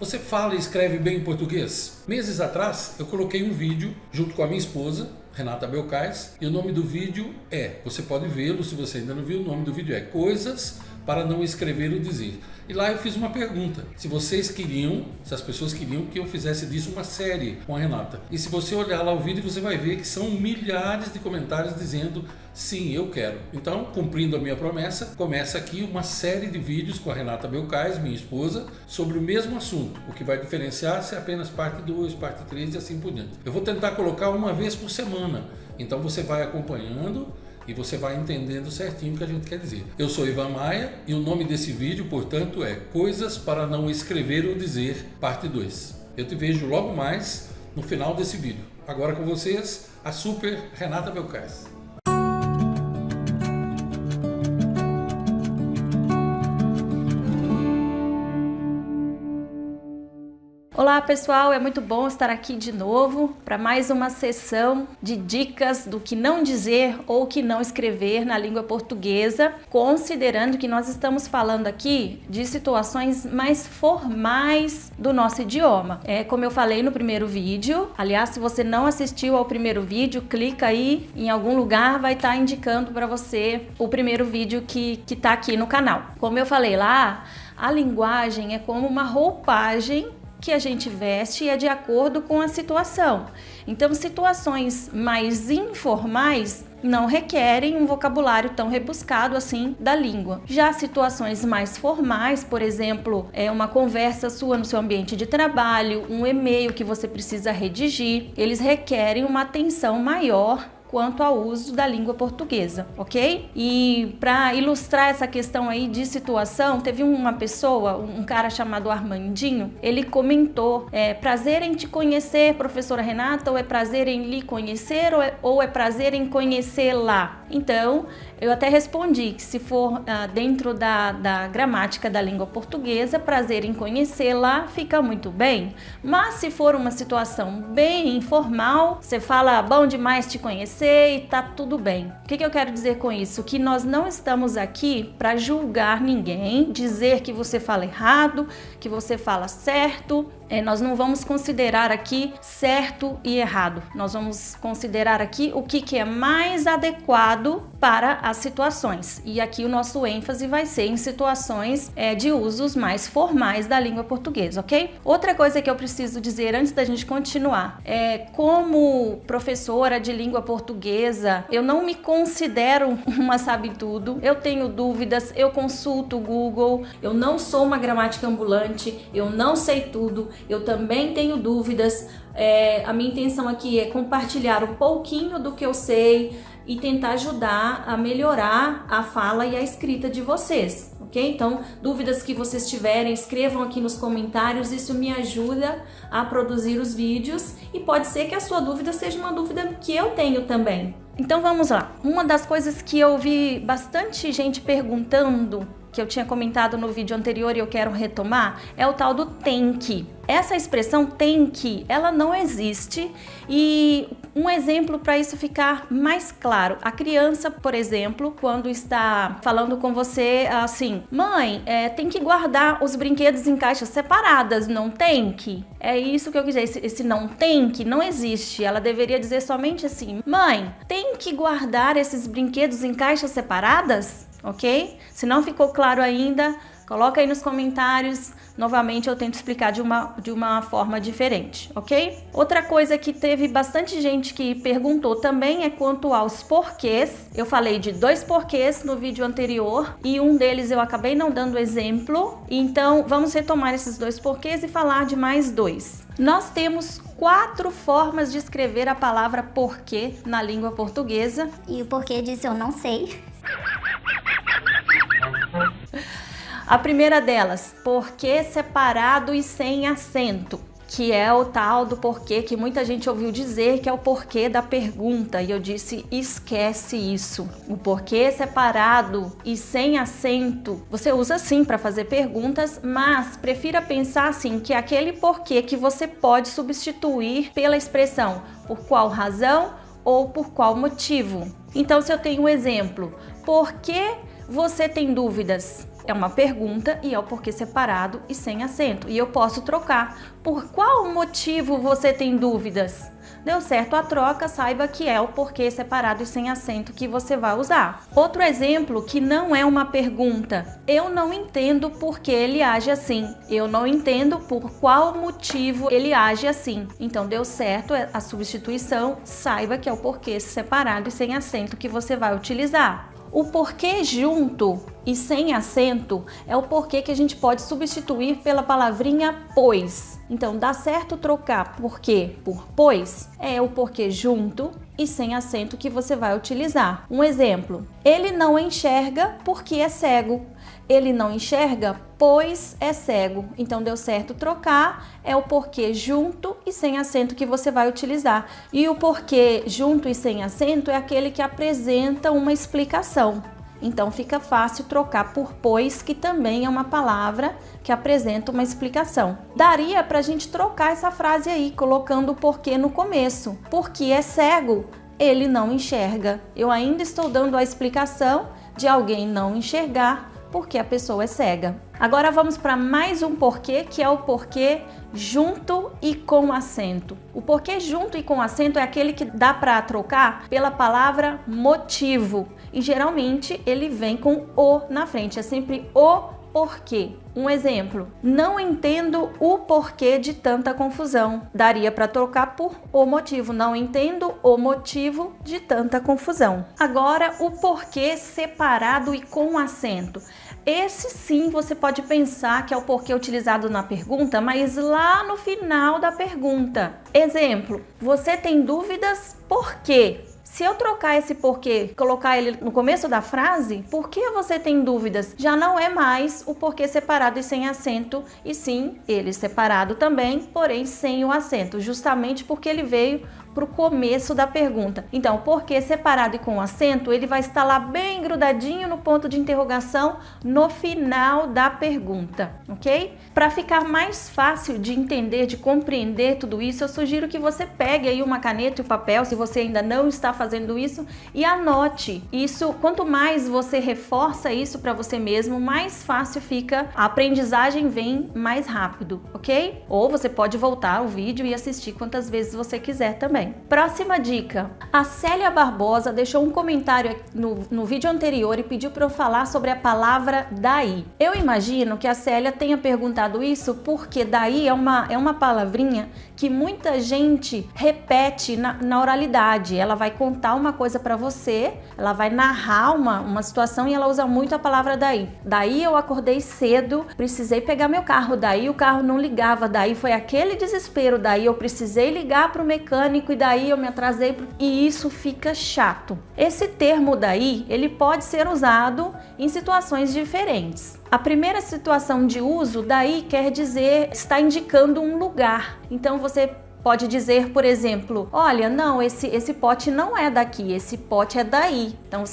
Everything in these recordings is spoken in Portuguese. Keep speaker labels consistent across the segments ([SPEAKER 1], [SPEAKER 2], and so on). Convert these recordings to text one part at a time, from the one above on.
[SPEAKER 1] Você fala e escreve bem em português? Meses atrás eu coloquei um vídeo junto com a minha esposa, Renata Belcais, e o nome do vídeo você pode vê-lo se você ainda não viu, o nome do vídeo é Coisas para não escrever ou dizer. E lá eu fiz uma pergunta, se as pessoas queriam que eu fizesse disso uma série com a Renata. E se você olhar lá o vídeo, você vai ver que são milhares de comentários dizendo sim, eu quero. Então, cumprindo a minha promessa, começa aqui uma série de vídeos com a Renata Belcais, minha esposa, sobre o mesmo assunto. O que vai diferenciar se é apenas parte 2, parte 3 e assim por diante. Eu vou tentar colocar uma vez por semana, então você vai acompanhando e você vai entendendo certinho o que a gente quer dizer. Eu sou Ivan Maia e o nome desse vídeo, portanto, é Coisas para não escrever ou dizer, parte 2. Eu te vejo logo mais no final desse vídeo. Agora com vocês, a super Renata Belcais.
[SPEAKER 2] Olá pessoal, é muito bom estar aqui de novo para mais uma sessão de dicas do que não dizer ou que não escrever na língua portuguesa, considerando que nós estamos falando aqui de situações mais formais do nosso idioma. Como eu falei no primeiro vídeo, aliás, se você não assistiu ao primeiro vídeo, clica aí em algum lugar, vai estar indicando para você o primeiro vídeo que está aqui no canal. Como eu falei lá, a linguagem é como uma roupagem que a gente veste e é de acordo com a situação. Então, situações mais informais não requerem um vocabulário tão rebuscado assim da língua. Já situações mais formais, por exemplo, uma conversa sua no seu ambiente de trabalho, um e-mail que você precisa redigir, eles requerem uma atenção maior quanto ao uso da língua portuguesa, ok? E para ilustrar essa questão aí de situação, teve uma pessoa, um cara chamado Armandinho, ele comentou, prazer em te conhecer, professora Renata, ou é prazer em lhe conhecer, ou é prazer em conhecê-la? Então, eu até respondi que se for dentro da gramática da língua portuguesa, prazer em conhecê-la fica muito bem. Mas se for uma situação bem informal, você fala bom demais te conhecer e tá tudo bem. O que eu quero dizer com isso? Que nós não estamos aqui para julgar ninguém, dizer que você fala errado, que você fala certo. Nós não vamos considerar aqui certo e errado. Nós vamos considerar aqui o que é mais adequado para as situações. E aqui o nosso ênfase vai ser em situações de usos mais formais da língua portuguesa, ok? Outra coisa que eu preciso dizer antes da gente continuar como professora de língua portuguesa, eu não me considero uma sabe-tudo. Eu tenho dúvidas, eu consulto o Google, eu não sou uma gramática ambulante, eu não sei tudo. Eu também tenho dúvidas, a minha intenção aqui é compartilhar um pouquinho do que eu sei e tentar ajudar a melhorar a fala e a escrita de vocês, ok? Então, dúvidas que vocês tiverem, escrevam aqui nos comentários, isso me ajuda a produzir os vídeos e pode ser que a sua dúvida seja uma dúvida que eu tenho também. Então vamos lá, uma das coisas que eu vi bastante gente perguntando, que eu tinha comentado no vídeo anterior e eu quero retomar, é o tal do tem que. Essa expressão tem que, ela não existe e um exemplo para isso ficar mais claro. A criança, por exemplo, quando está falando com você assim, mãe, tem que guardar os brinquedos em caixas separadas, não tem que? É isso que eu quis dizer, esse não tem que não existe. Ela deveria dizer somente assim, mãe, tem que guardar esses brinquedos em caixas separadas? Ok? Se não ficou claro ainda, coloca aí nos comentários. Novamente eu tento explicar de uma forma diferente, ok? Outra coisa que teve bastante gente que perguntou também é quanto aos porquês. Eu falei de 2 porquês no vídeo anterior e um deles eu acabei não dando exemplo. Então vamos retomar esses 2 porquês e falar de mais 2. Nós temos 4 formas de escrever a palavra porquê na língua portuguesa.
[SPEAKER 3] E o porquê disso eu não sei.
[SPEAKER 2] A primeira delas, porquê separado e sem acento, que é o tal do porquê que muita gente ouviu dizer que é o porquê da pergunta, e eu disse, esquece isso. O porquê separado e sem acento, você usa sim para fazer perguntas, mas prefira pensar assim, que é aquele porquê que você pode substituir pela expressão por qual razão ou por qual motivo. Então, se eu tenho um exemplo, por que você tem dúvidas? é uma pergunta e é o porquê separado e sem acento. E eu posso trocar. Por qual motivo você tem dúvidas? Deu certo a troca, saiba que é o porquê separado e sem acento que você vai usar. Outro exemplo que não é uma pergunta. Eu não entendo por que ele age assim. Eu não entendo por qual motivo ele age assim. Então deu certo a substituição, saiba que é o porquê separado e sem acento que você vai utilizar. O porquê junto e sem acento é o porquê que a gente pode substituir pela palavrinha pois. Então, dá certo trocar porquê por pois? É o porquê junto e sem acento que você vai utilizar. Um exemplo: ele não enxerga porque é cego. Ele não enxerga, pois é cego. Então, deu certo trocar, é o porquê junto e sem acento que você vai utilizar. E o porquê junto e sem acento é aquele que apresenta uma explicação. Então, fica fácil trocar por pois, que também é uma palavra que apresenta uma explicação. Daria para a gente trocar essa frase aí, colocando o porquê no começo. Porque é cego, ele não enxerga. Eu ainda estou dando a explicação de alguém não enxergar porque a pessoa é cega. Agora vamos para mais um porquê, que é o porquê junto e com acento. O porquê junto e com acento é aquele que dá para trocar pela palavra motivo. E geralmente ele vem com o na frente, é sempre o porquê. Um exemplo: não entendo o porquê de tanta confusão. Daria para trocar por o motivo. Não entendo o motivo de tanta confusão. Agora, o porquê separado e com acento. Esse sim você pode pensar que é o porquê utilizado na pergunta, mas lá no final da pergunta. Exemplo: você tem dúvidas por quê? Se eu trocar esse porquê, colocar ele no começo da frase, por que você tem dúvidas? Já não é mais o porquê separado e sem acento, e sim ele separado também, porém sem o acento, justamente porque ele veio para o começo da pergunta. Então, o porquê separado e com acento, ele vai estar lá bem grudadinho no ponto de interrogação no final da pergunta, ok? Para ficar mais fácil de entender, de compreender tudo isso, eu sugiro que você pegue aí uma caneta e um papel, se você ainda não está fazendo isso, e anote isso. Quanto mais você reforça isso para você mesmo, mais fácil fica, a aprendizagem vem mais rápido, ok? Ou você pode voltar ao vídeo e assistir quantas vezes você quiser também. Próxima dica: a Célia Barbosa deixou um comentário no vídeo anterior e pediu para eu falar sobre a palavra daí. Eu imagino que a Célia tenha perguntado isso porque daí é uma palavrinha que muita gente repete na oralidade. Ela vai contar uma coisa para você, ela vai narrar uma situação e ela usa muito a palavra daí. Daí eu acordei cedo, precisei pegar meu carro, daí o carro não ligava, daí foi aquele desespero, daí eu precisei ligar para o mecânico e daí eu me atrasei, e isso fica chato. Esse termo daí, ele pode ser usado em situações diferentes. A primeira situação de uso, daí, quer dizer, está indicando um lugar. Então você pode dizer, por exemplo, olha, não, esse pote não é daqui, esse pote é daí. Então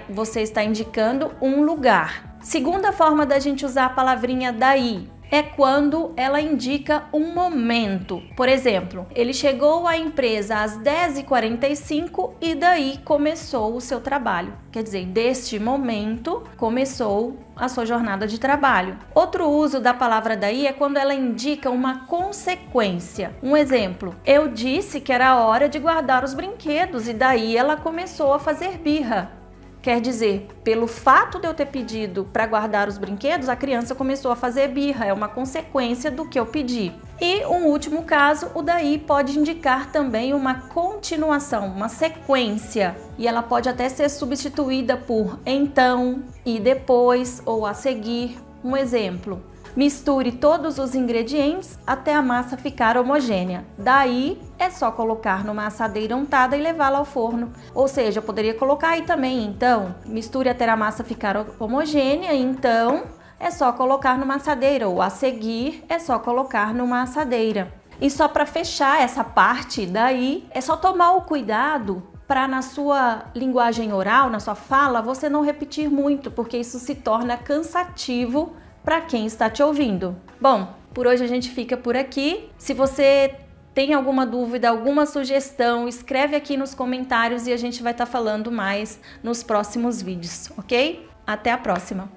[SPEAKER 2] você está indicando um lugar. Segunda forma da gente usar a palavrinha daí é quando ela indica um momento. Por exemplo, ele chegou à empresa às 10h45 e daí começou o seu trabalho. Quer dizer, deste momento começou a sua jornada de trabalho. Outro uso da palavra daí é quando ela indica uma consequência. Um exemplo: eu disse que era hora de guardar os brinquedos e daí ela começou a fazer birra. Quer dizer, pelo fato de eu ter pedido para guardar os brinquedos, a criança começou a fazer birra, é uma consequência do que eu pedi. E um último caso, o daí pode indicar também uma continuação, uma sequência. E ela pode até ser substituída por então, e depois ou a seguir. Um exemplo: misture todos os ingredientes até a massa ficar homogênea. Daí é só colocar numa assadeira untada e levá-la ao forno. Ou seja, eu poderia colocar aí também, então, misture até a massa ficar homogênea, então é só colocar numa assadeira, ou a seguir é só colocar numa assadeira. E só para fechar essa parte daí, é só tomar o cuidado para na sua linguagem oral, na sua fala, você não repetir muito, porque isso se torna cansativo para quem está te ouvindo. Bom, por hoje a gente fica por aqui. Se você tem alguma dúvida, alguma sugestão, escreve aqui nos comentários e a gente vai estar falando mais nos próximos vídeos, ok? Até a próxima!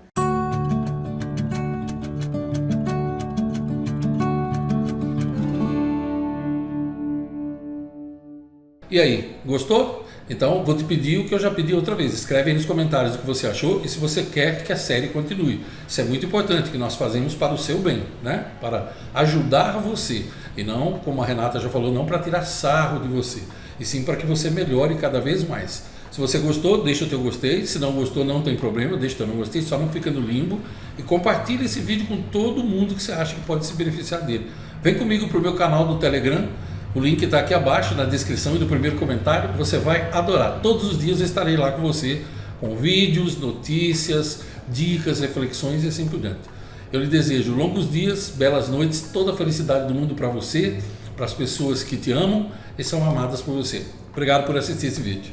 [SPEAKER 1] E aí, gostou? Então vou te pedir o que eu já pedi outra vez. Escreve aí nos comentários o que você achou e se você quer que a série continue. Isso é muito importante, que nós fazemos para o seu bem, né? Para ajudar você. E não, como a Renata já falou, não para tirar sarro de você. E sim para que você melhore cada vez mais. Se você gostou, deixa o teu gostei. Se não gostou, não tem problema, deixa o teu não gostei. Só não fica no limbo. E compartilha esse vídeo com todo mundo que você acha que pode se beneficiar dele. Vem comigo para o meu canal do Telegram. O link está aqui abaixo na descrição e no primeiro comentário. Você vai adorar. Todos os dias eu estarei lá com você, com vídeos, notícias, dicas, reflexões e assim por diante. Eu lhe desejo longos dias, belas noites, toda a felicidade do mundo para você, para as pessoas que te amam e são amadas por você. Obrigado por assistir esse vídeo.